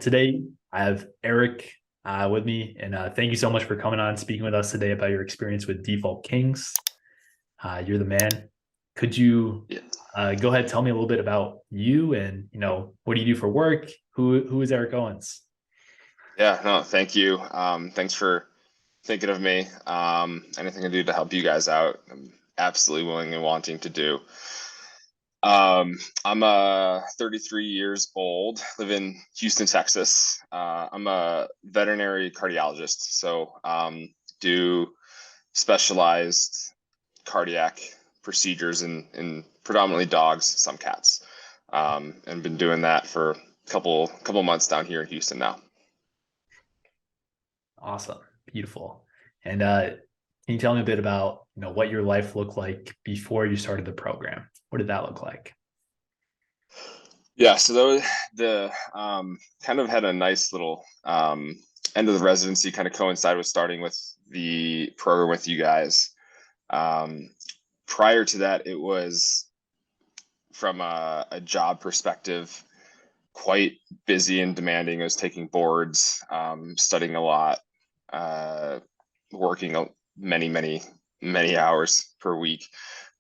Today, I have Eric with me, and thank you so much for coming on, speaking with us today about your experience with Default Kings. You're the man. Could you Yeah, go ahead and tell me a little bit about you and what do you do for work? Who is Eric Owens? yeah, no, thank you. Thanks for thinking of me. Anything I do to help you guys out, I'm absolutely willing and wanting to do. I'm 33 years old, live in Houston, Texas. I'm a veterinary cardiologist, so do specialized cardiac procedures in predominantly dogs, some cats, and been doing that for a couple months down here in Houston now. Awesome, beautiful. And can you tell me a bit about what your life looked like before you started the program? What did that look like? Yeah, so the kind of had a nice little end of the residency kind of coincide with starting with the program with you guys. Um, Prior to that, it was from a job perspective quite busy and demanding. I was taking boards, studying a lot, uh, working many hours per week,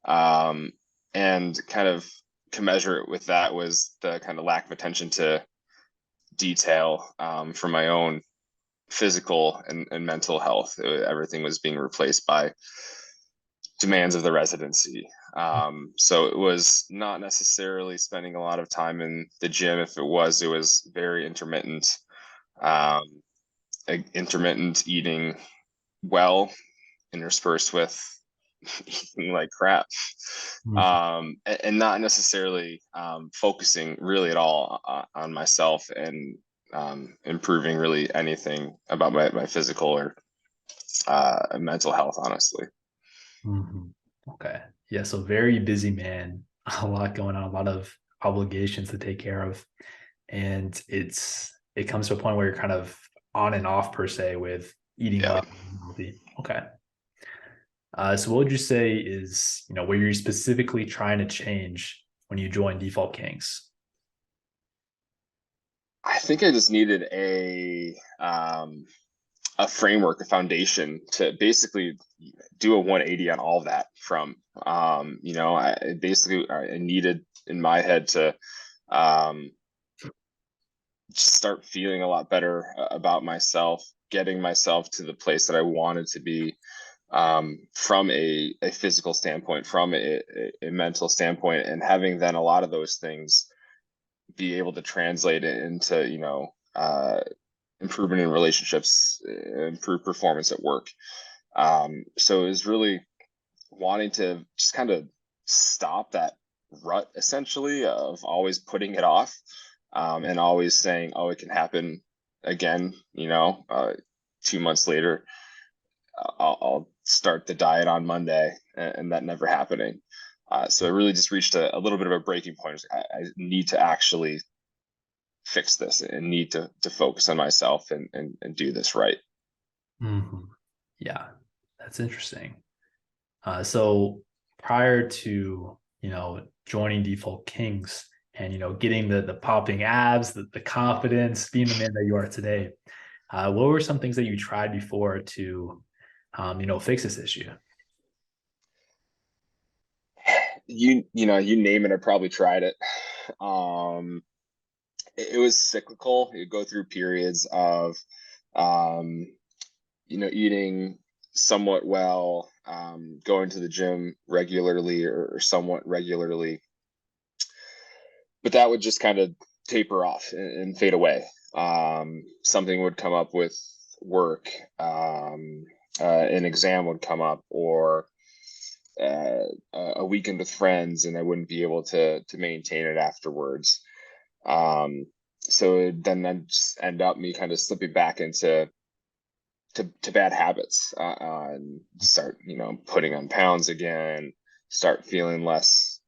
um, and kind of commensurate with that was the kind of lack of attention to detail for my own physical and mental health. Everything was being replaced by demands of the residency. So it was not necessarily spending a lot of time in the gym. If it was very intermittent, um, intermittent eating well interspersed with eating like crap, Mhm. and not necessarily focusing really at all on myself and improving really anything about my physical or mental health, honestly. Mhm. Okay. Yeah. So very busy man, a lot going on, a lot of obligations to take care of. And it comes to a point where you're kind of on and off per se with eating Yeah. well and healthy. Okay. So what would you say is, where you're specifically trying to change when you join Default Kings? I think I just needed a framework, a foundation to basically do a 180 on all of that. From I needed in my head to um, start feeling a lot better about myself, getting myself to the place that I wanted to be, from a physical standpoint, from a mental standpoint, and having then a lot of those things be able to translate it into improvement in relationships, improve performance at work. So it was really wanting to just kind of stop that rut essentially of always putting it off, and always saying, oh, it can happen again. 2 months later, I'll start the diet on Monday, and that never happening. So it really just reached a little bit of a breaking point. I need to actually fix this and need to focus on myself and do this right. Mhm. Yeah, that's interesting. So prior to joining Default Kings and getting the popping abs, the confidence, being the man that you are today, what were some things that you tried before to fix this issue? You name it, I probably tried it. Um, it was cyclical. You go through periods of um, eating somewhat well, going to the gym regularly or somewhat regularly, but that would just kind of taper off and fade away. Something would come up with work, an exam would come up, or a weekend with friends, and I wouldn't be able to maintain it afterwards. So then I just end up me kind of slipping back into to bad habits, and start putting on pounds again, start feeling less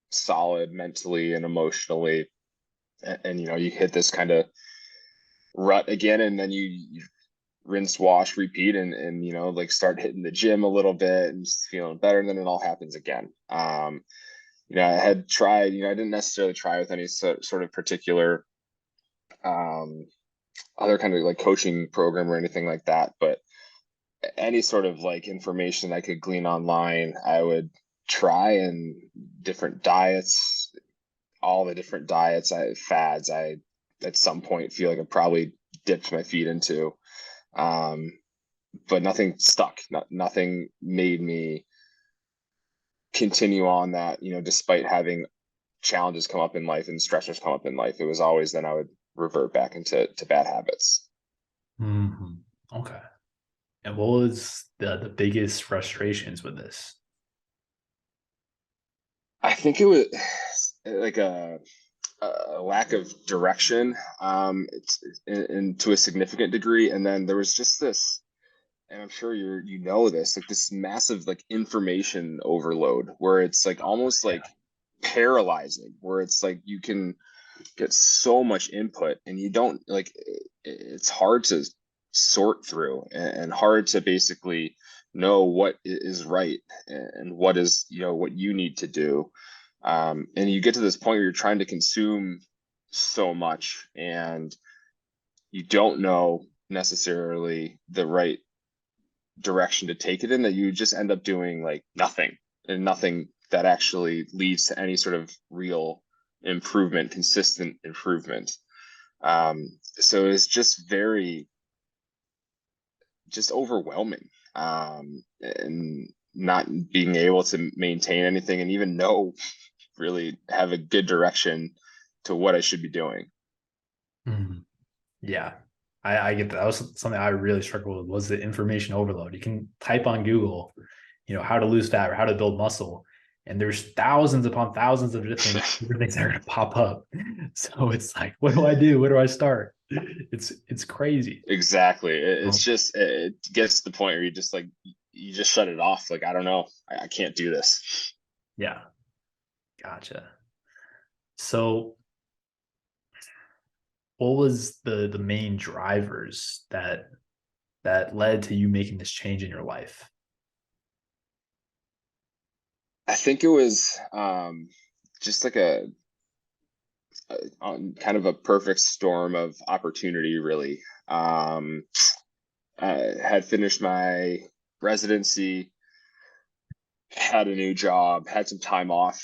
solid mentally and emotionally, and you hit this kind of rut again, and then you rinse, wash, repeat, and like start hitting the gym a little bit and just feeling better, and then it all happens again. I had tried, I didn't necessarily try with any sort of particular other kind of like coaching program or anything like that, but any sort of like information I could glean online, I would try. And different diets, all the different fads, I at some point feel like I probably dipped my feet into. Um, but nothing stuck. Nothing made me continue on that, despite having challenges come up in life and stressors come up in life. It was always then I would revert back into bad habits. Hmm. Okay. And what was the biggest frustrations with this? I think it was like a lack of direction, it's to a significant degree. And then there was just this, and I'm sure this, like this massive like information overload where it's like almost Yeah. like paralyzing, where it's like you can get so much input and you don't like it's hard to sort through, and hard to basically know what is right and what is what you need to do. And you get to this point where you're trying to consume so much and you don't know necessarily the right direction to take it in, that you just end up doing like nothing, and nothing that actually leads to any sort of real improvement, consistent improvement. So it's just very, just overwhelming, and not being able to maintain anything and even know, really have a good direction to what I should be doing. Mhm. Yeah. I get that. That was something I really struggled with, was the information overload. You can type on Google, how to lose fat or how to build muscle, and there's thousands upon thousands of different things that are going to pop up. So it's like, what do I do? Where do I start? It's crazy. Exactly. It's Um, just, it gets to the point where you just like, you just shut it off. Like, I don't know. I can't do this. yeah, gotcha. So what was the main drivers that led to you making this change in your life? I think it was just like kind of a perfect storm of opportunity, really. I had finished my residency, had a new job, had some time off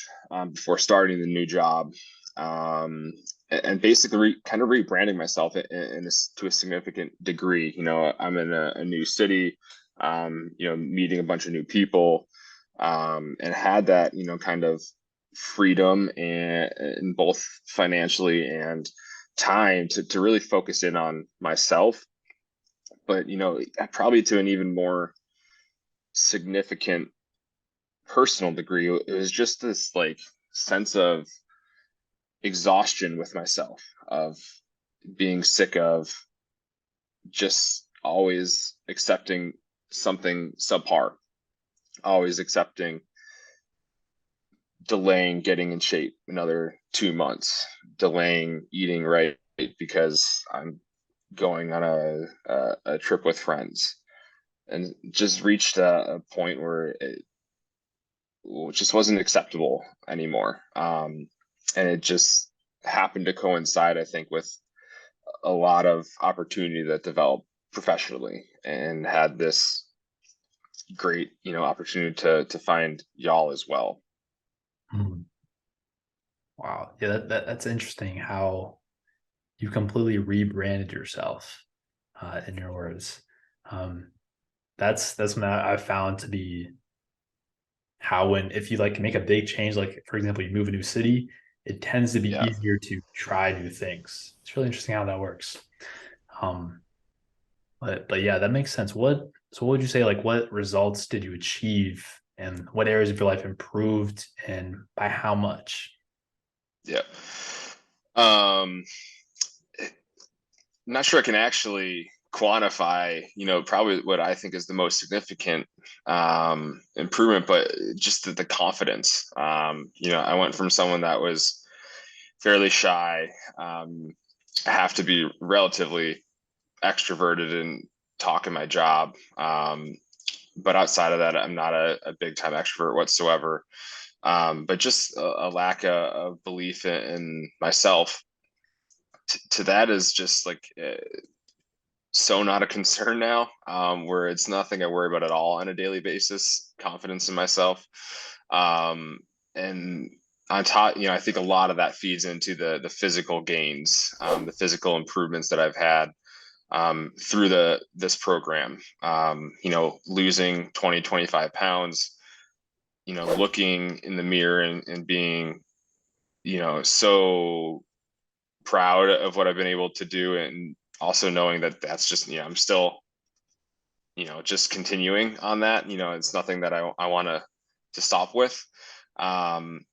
before starting the new job, and basically kind of rebranding myself in this to a significant degree. I'm in a new city, meeting a bunch of new people, and had that, kind of freedom and both financially and time to really focus in on myself. But probably to an even more significant personal degree, it was just this like sense of exhaustion with myself, of being sick of just always accepting something subpar, always accepting delaying getting in shape another 2 months, delaying eating right because I'm going on a trip with friends, and just reached a point where it just wasn't acceptable anymore. And it just happened to coincide, I think, with a lot of opportunity that developed professionally, and had this great, opportunity to find y'all as well. Mhm. Wow. Yeah, that's interesting how you completely rebranded yourself, in your words. Um, that's what I've found to be how, when if you like make a big change, like for example, you move a new city, it tends to be Yeah. easier to try new things. It's really interesting how that works. Um, but yeah, that makes sense. What would you say, like what results did you achieve, and what areas of your life improved, and by how much? Yeah. Um, not sure I can actually quantify, probably what I think is the most significant improvement, but just the confidence. I went from someone that was fairly shy. I have to be relatively extroverted and talk in my job. But outside of that, I'm not a big time extrovert whatsoever. But just a lack of belief in myself, to that is just like so not a concern now, where it's nothing I worry about at all on a daily basis. Confidence in myself, and on top, I think a lot of that feeds into the physical gains, the physical improvements that I've had through this program. Losing 20-25 pounds, looking in the mirror and being, so proud of what I've been able to do, and also knowing that that's just, I'm still, just continuing on that. It's nothing that I want to stop with. Having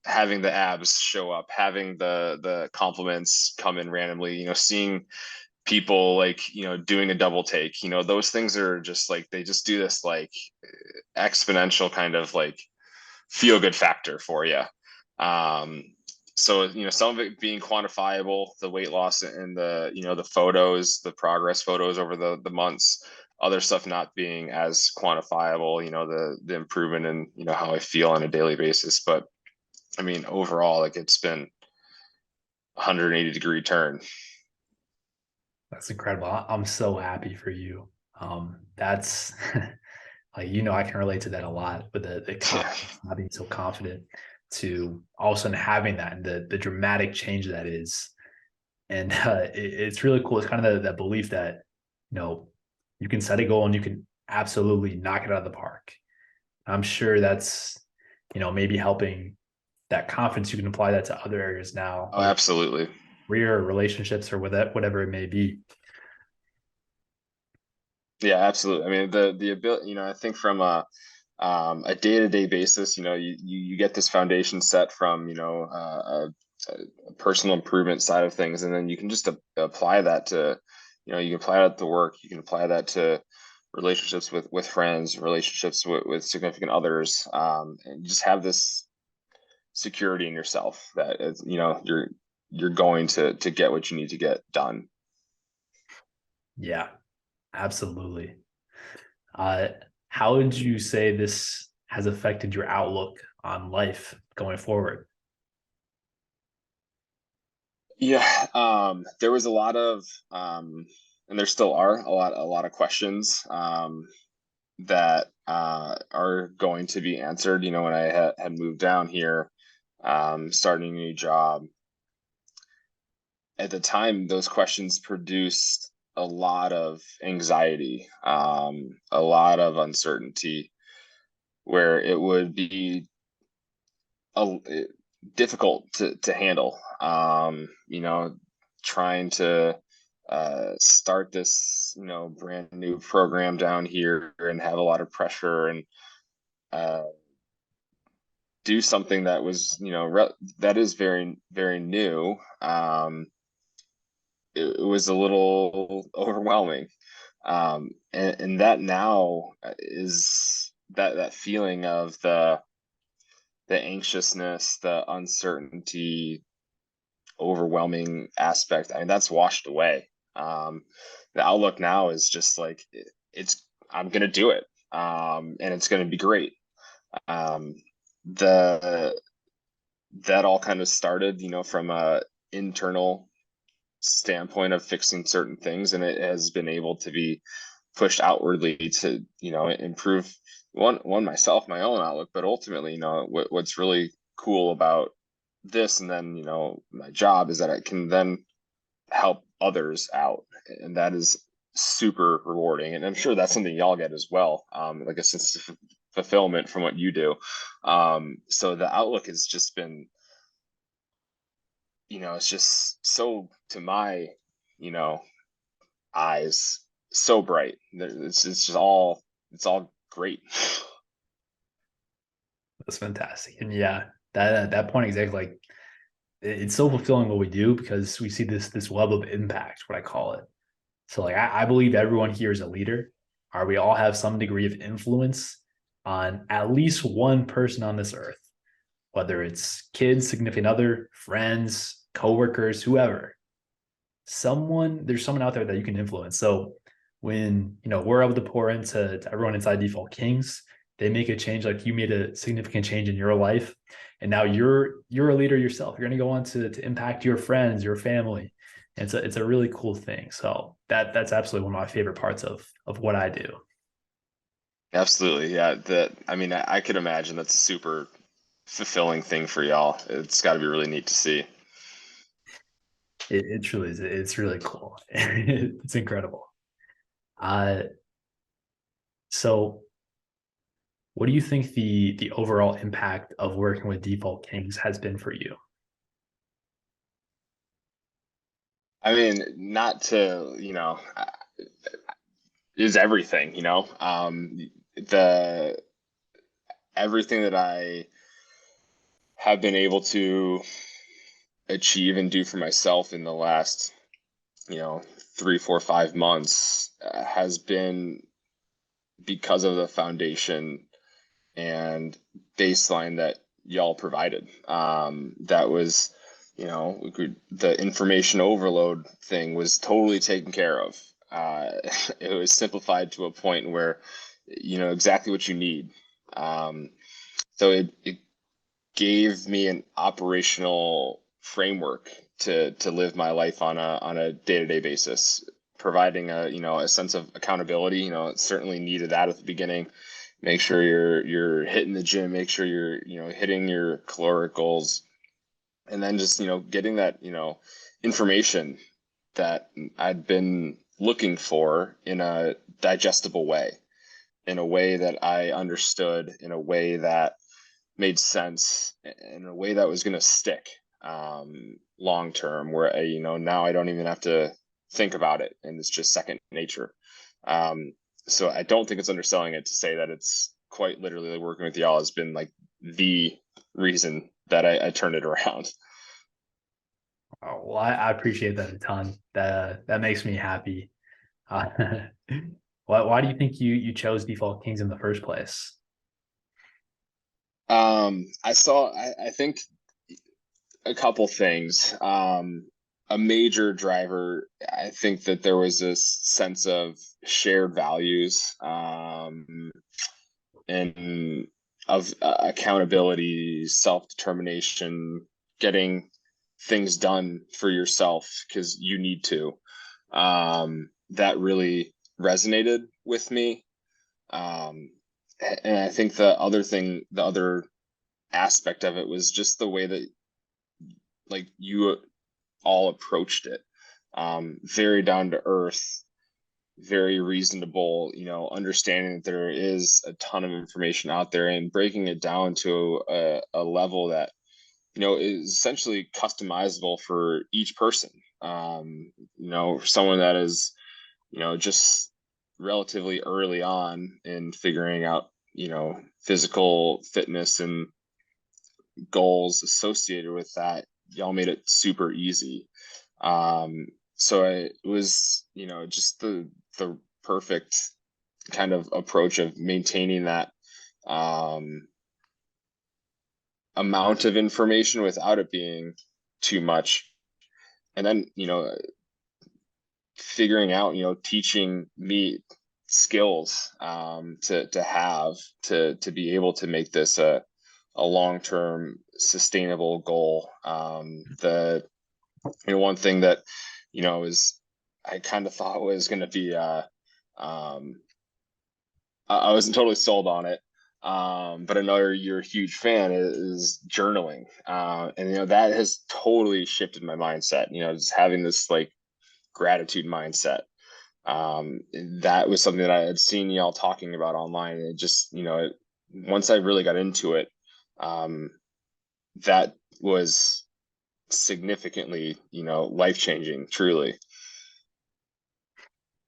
having the abs show up, having the compliments come in randomly, seeing people like, doing a double take, those things are just like, they just do this like exponential kind of like feel good factor for you. So, some of it being quantifiable, the weight loss and the photos, the progress photos over the months, other stuff not being as quantifiable, the improvement in, how I feel on a daily basis. But I mean, overall, like, it's been 180-degree turn. That's incredible. I'm so happy for you. That's like, I can relate to that a lot with the confidence, not being so confident, to all of a sudden having that and the dramatic change that is. And it's really cool. It's kind of that belief that, you can set a goal and you can absolutely knock it out of the park. I'm sure that's, maybe helping that confidence. You can apply that to other areas now. Oh, absolutely. Career, relationships, or whatever it may be. Yeah, absolutely. I mean, the ability, I think from a day-to-day basis, you get this foundation set from, a personal improvement side of things, and then you can just apply that to, you can apply that to work, you can apply that to relationships with friends, relationships with significant others, and you just have this security in yourself that is, you're going to get what you need to get done. Yeah, absolutely. How would you say this has affected your outlook on life going forward? Yeah, there was a lot of, and there still are a lot of questions that are going to be answered. When I had moved down here, starting a new job. At the time, those questions produced a lot of anxiety, a lot of uncertainty, where it would be a, difficult to handle. Trying to start this, brand new program down here and have a lot of pressure, and do something that was, that is very, very new. It was a little overwhelming. And that now is that feeling of the anxiousness, the uncertainty, overwhelming aspect. I mean, that's washed away. The outlook now is just like, I'm gonna do it, and it's gonna be great. The that all kind of started, from a internal standpoint of fixing certain things, and it has been able to be pushed outwardly to, improve one myself, my own outlook, but ultimately, what's really cool about this, and then, my job, is that I can then help others out, and that is super rewarding. And I'm sure that's something y'all get as well, like a sense of fulfillment from what you do. So the outlook has just been, it's just so, to my, eyes, so bright. It's all great. That's fantastic. And yeah, that point exactly, like, it's so fulfilling what we do, because we see this web of impact, what I call it. So like, I believe everyone here is a leader, or we all have some degree of influence on at least one person on this earth, whether it's kids, significant other, friends, coworkers, whoever. There's someone out there that you can influence. So when, we're able to pour into everyone inside Default Kings, they make a change. Like, you made a significant change in your life, and now you're a leader yourself. You're going to go on to impact your friends, your family. And it's a really cool thing. So that's absolutely one of my favorite parts of what I do. Absolutely. Yeah. I mean, I could imagine that's a super fulfilling thing for y'all. It's got to be really neat to see. It truly is. It's really cool. It's incredible. Uh, so what do you think the overall impact of working with Default Kings has been for you? I mean, not to, is everything, the everything that I have been able to achieve and do for myself in the last, 3, 4, 5 months has been because of the foundation and baseline that y'all provided. That was, the information overload thing was totally taken care of. It was simplified to a point where you know exactly what you need. Um, so it gave me an operational framework to live my life on a day-to-day basis, providing a sense of accountability. It certainly needed that at the beginning. Make sure you're hitting the gym, make sure you're hitting your caloric goals, and then just getting that information that I'd been looking for in a digestible way, in a way that I understood, in a way that made sense, in a way that was going to stick long term, where now I don't even have to think about it and it's just second nature. um, so I don't think it's underselling it to say that it's quite literally working with y'all has been like the reason that I turned it around. Oh, well, I appreciate that a ton. That makes me happy. Uh, why do you think you chose Default Kings in the first place? I think a couple things. A major driver, I think that there was this sense of shared values, and of accountability, self-determination, getting things done for yourself because you need to. That really resonated with me. Um, and I think the other aspect of it was just the way that like you all approached it. Very down to earth, very reasonable, understanding that there is a ton of information out there and breaking it down to a level that, is essentially customizable for each person. Someone that is, just relatively early on in figuring out, physical fitness and goals associated with that, y'all made it super easy. So it was, just the perfect kind of approach of maintaining that um, amount of information without it being too much. And then, figuring out, teaching me skills to have to be able to make this a long-term sustainable goal. The one thing that is I kind of thought was going to be um, I wasn't totally sold on it. But I know you're a huge fan is journaling. And that has totally shifted my mindset, just having this like gratitude mindset. That was something that I had seen y'all talking about online, and it just once I really got into it, um, that was significantly life changing, truly.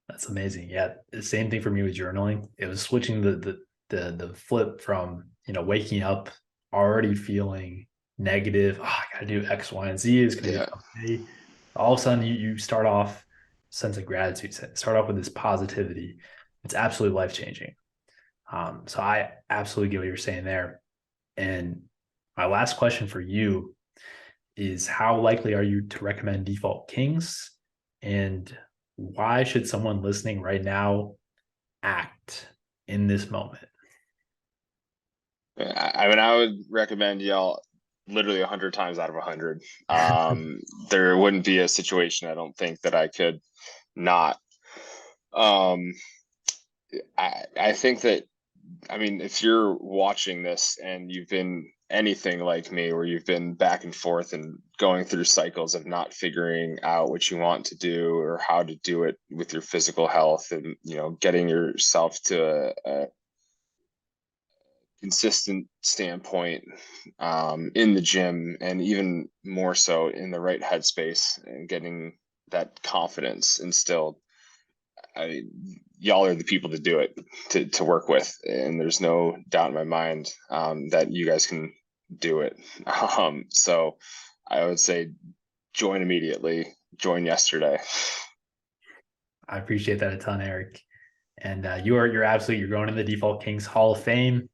That's amazing. Yeah, the same thing for me with journaling. It was switching the flip from waking up already feeling negative. Oh, I got to do X, Y, and Z. It's going to be a Yeah. tough day. All of a sudden, you start off sense of gratitude. Start off with this positivity. It's absolutely life changing. So I absolutely get what you're saying there. And my last question for you is: how likely are you to recommend Default Kings, and why should someone listening right now act in this moment? I mean, I would recommend y'all literally 100 times out of 100. There wouldn't be a situation I don't think that I could not. Um, I think that, I mean, if you're watching this and you've been anything like me, where you've been back and forth and going through cycles of not figuring out what you want to do or how to do it with your physical health, and getting yourself to a consistent standpoint in the gym, and even more so in the right headspace, and getting that confidence instilled. I mean, y'all are the people to do it, to work with, and there's no doubt in my mind that you guys can do it. So I would say join immediately, join yesterday. I appreciate that a ton, Eric. And you're absolutely, you're going in the Default Kings Hall of Fame.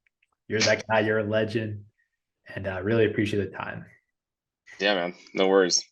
You're that guy. You're a legend, and really appreciate the time. Yeah, man, no worries.